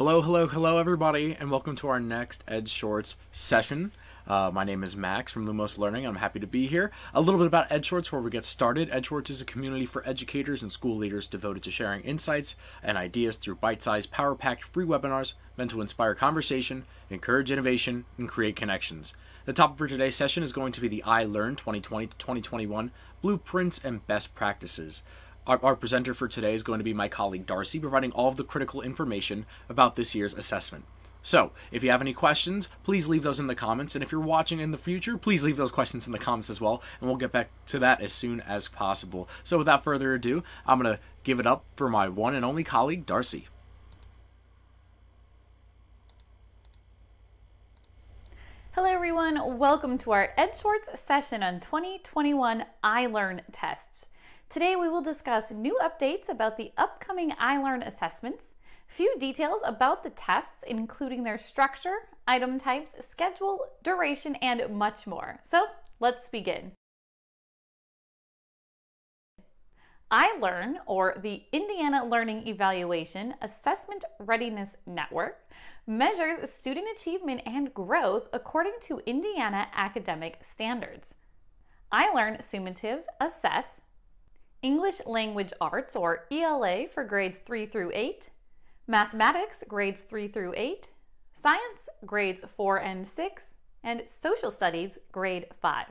Hello, everybody, and welcome to our next EdShorts session. My name is Max from Lumos Learning. I'm happy to be here. A little bit about EdShorts before we get started. EdShorts is a community for educators and school leaders devoted to sharing insights and ideas through bite-sized, power-packed free webinars meant to inspire conversation, encourage innovation, and create connections. The topic for today's session is going to be the ILEARN 2020-2021 Blueprints and Best Practices. Our presenter for today is going to be my colleague Darcy, providing all of the critical information about this year's assessment. So, if you have any questions, please leave those in the comments, and if you're watching in the future, please leave those questions in the comments as well, and we'll get back to that as soon as possible. So without further ado, I'm going to give it up for my one and only colleague, Darcy. Hello everyone, welcome to our EdShorts session on 2021 ILEARN tests. Today we will discuss new updates about the upcoming ILEARN assessments, few details about the tests including their structure, item types, schedule, duration, and much more. So let's begin. ILEARN, or the Indiana Learning Evaluation Assessment Readiness Network, measures student achievement and growth according to Indiana academic standards. ILEARN summatives assess English Language Arts, or ELA, for grades 3 through 8, Mathematics, grades 3 through 8, Science, grades 4 and 6, and Social Studies, grade 5.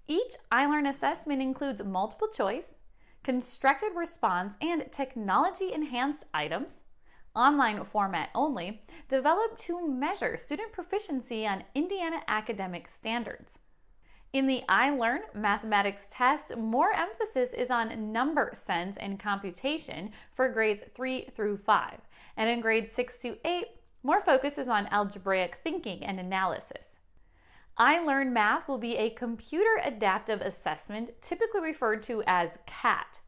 Each ILEARN assessment includes multiple choice, constructed response, and technology-enhanced items, online format only, developed to measure student proficiency on Indiana academic standards. In the ILEARN mathematics test, more emphasis is on number sense and computation for grades 3 through 5, and in grades 6 to 8, more focus is on algebraic thinking and analysis. ILEARN Math will be a computer adaptive assessment, typically referred to as CAT.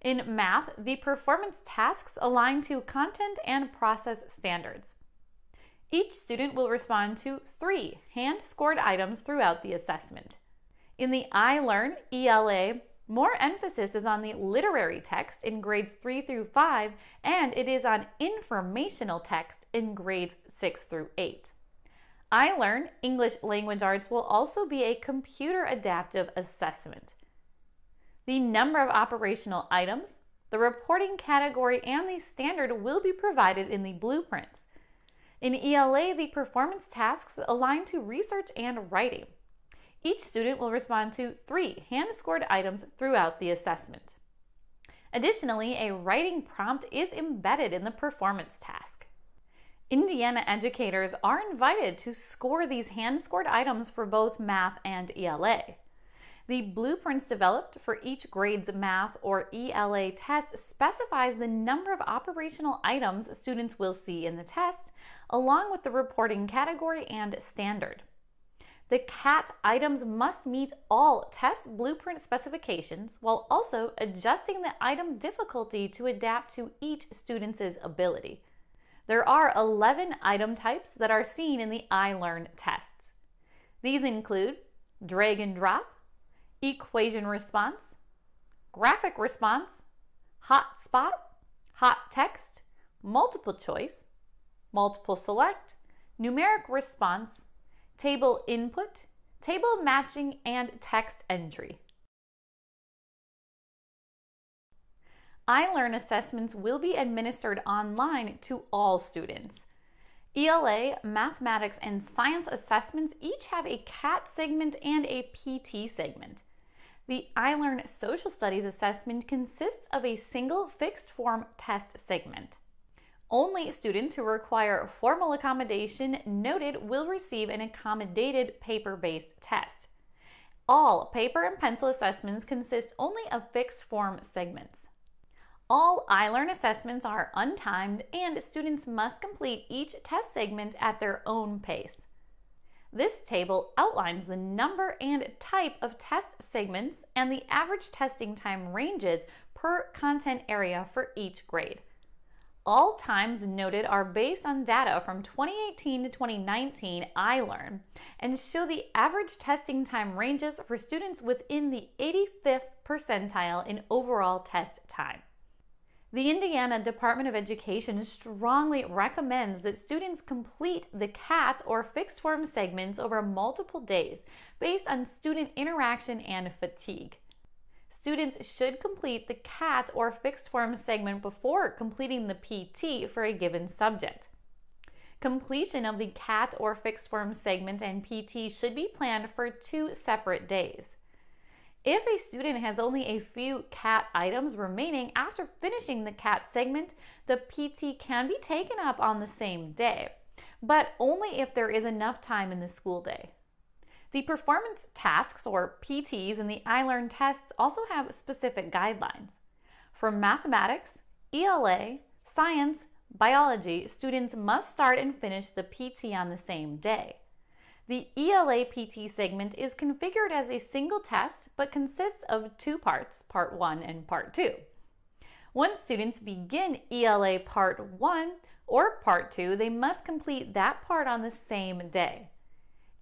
In math, the performance tasks align to content and process standards. Each student will respond to 3 hand-scored items throughout the assessment. In the ILEARN ELA, more emphasis is on the literary text in grades 3 through 5, and it is on informational text in grades 6 through 8. ILEARN English Language Arts will also be a computer adaptive assessment. The number of operational items, the reporting category, and the standard will be provided in the blueprints. In ELA, the performance tasks align to research and writing. Each student will respond to 3 hand-scored items throughout the assessment. Additionally, a writing prompt is embedded in the performance task. Indiana educators are invited to score these hand-scored items for both math and ELA. The blueprints developed for each grade's math or ELA test specifies the number of operational items students will see in the test, along with the reporting category and standard. The CAT items must meet all test blueprint specifications while also adjusting the item difficulty to adapt to each student's ability. There are 11 item types that are seen in the ILEARN tests. These include drag and drop, equation response, graphic response, hot spot, hot text, multiple choice, multiple select, numeric response, table input, table matching, and text entry. ILEARN assessments will be administered online to all students. ELA, mathematics, and science assessments each have a CAT segment and a PT segment. The ILEARN Social Studies assessment consists of a single fixed form test segment. Only students who require formal accommodation noted will receive an accommodated paper-based test. All paper and pencil assessments consist only of fixed form segments. All ILEARN assessments are untimed, and students must complete each test segment at their own pace. This table outlines the number and type of test segments and the average testing time ranges per content area for each grade. All times noted are based on data from 2018 to 2019 ILEARN and show the average testing time ranges for students within the 85th percentile in overall test time. The Indiana Department of Education strongly recommends that students complete the CAT or fixed form segments over multiple days based on student interaction and fatigue. Students should complete the CAT or fixed form segment before completing the PT for a given subject. Completion of the CAT or fixed form segment and PT should be planned for 2 separate days. If a student has only a few CAT items remaining after finishing the CAT segment, the PT can be taken up on the same day, but only if there is enough time in the school day. The performance tasks, or PTs, in the ILEARN tests also have specific guidelines. For mathematics, ELA, science, biology, students must start and finish the PT on the same day. The ELA PT segment is configured as a single test but consists of 2 parts, Part 1 and Part 2. Once students begin ELA Part 1 or Part 2, they must complete that part on the same day.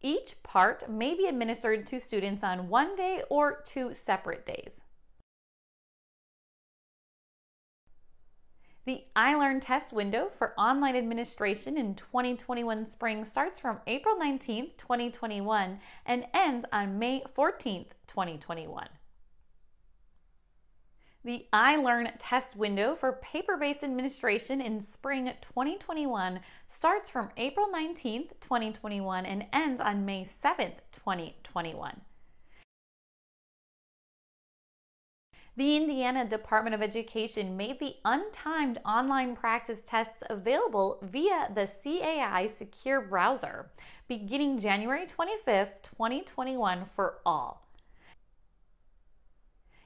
Each part may be administered to students on one day or 2 separate days. The ILEARN test window for online administration in 2021 spring starts from April 19, 2021 and ends on May 14, 2021. The ILEARN test window for paper-based administration in spring 2021 starts from April 19, 2021 and ends on May 7, 2021. The Indiana Department of Education made the untimed online practice tests available via the CAI Secure Browser beginning January 25, 2021 for all.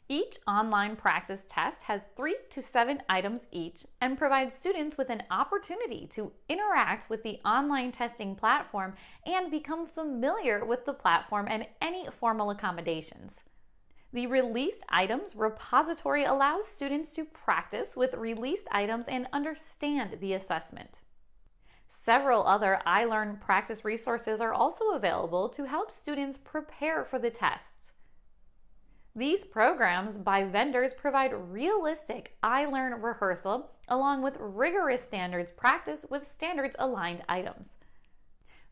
Each online practice test has 3 to 7 items each and provides students with an opportunity to interact with the online testing platform and become familiar with the platform and any formal accommodations. The released items repository allows students to practice with released items and understand the assessment. Several other ILEARN practice resources are also available to help students prepare for the tests. These programs by vendors provide realistic ILEARN rehearsal along with rigorous standards practice with standards-aligned items.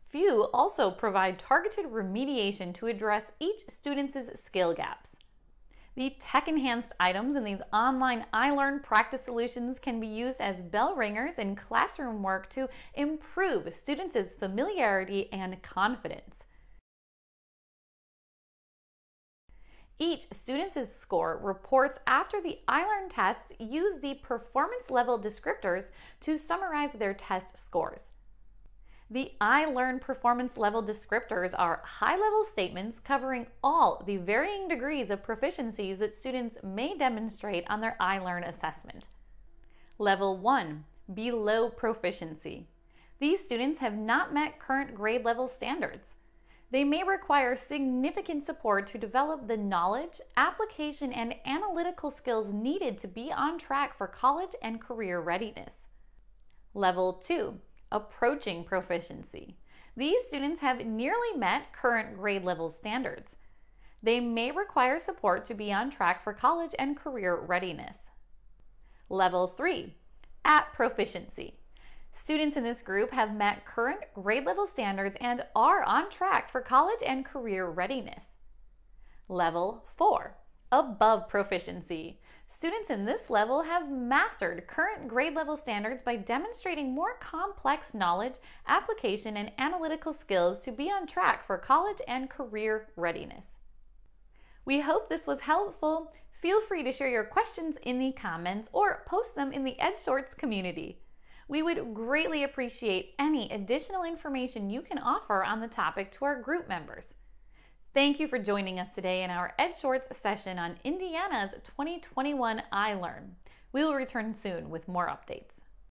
Few also provide targeted remediation to address each student's skill gaps. The tech-enhanced items in these online ILEARN practice solutions can be used as bell ringers in classroom work to improve students' familiarity and confidence. Each student's score reports after the ILEARN tests use the performance level descriptors to summarize their test scores. The ILEARN performance level descriptors are high-level statements covering all the varying degrees of proficiencies that students may demonstrate on their ILEARN assessment. Level 1, below proficiency. These students have not met current grade level standards. They may require significant support to develop the knowledge, application, and analytical skills needed to be on track for college and career readiness. Level 2, approaching proficiency. These students have nearly met current grade level standards. They may require support to be on track for college and career readiness. Level 3, at proficiency. Students in this group have met current grade level standards and are on track for college and career readiness. Level 4, above proficiency. Students in this level have mastered current grade level standards by demonstrating more complex knowledge, application, and analytical skills to be on track for college and career readiness. We hope this was helpful. Feel free to share your questions in the comments or post them in the EdShorts community. We would greatly appreciate any additional information you can offer on the topic to our group members. Thank you for joining us today in our EdShorts session on Indiana's 2021 ILEARN. We will return soon with more updates.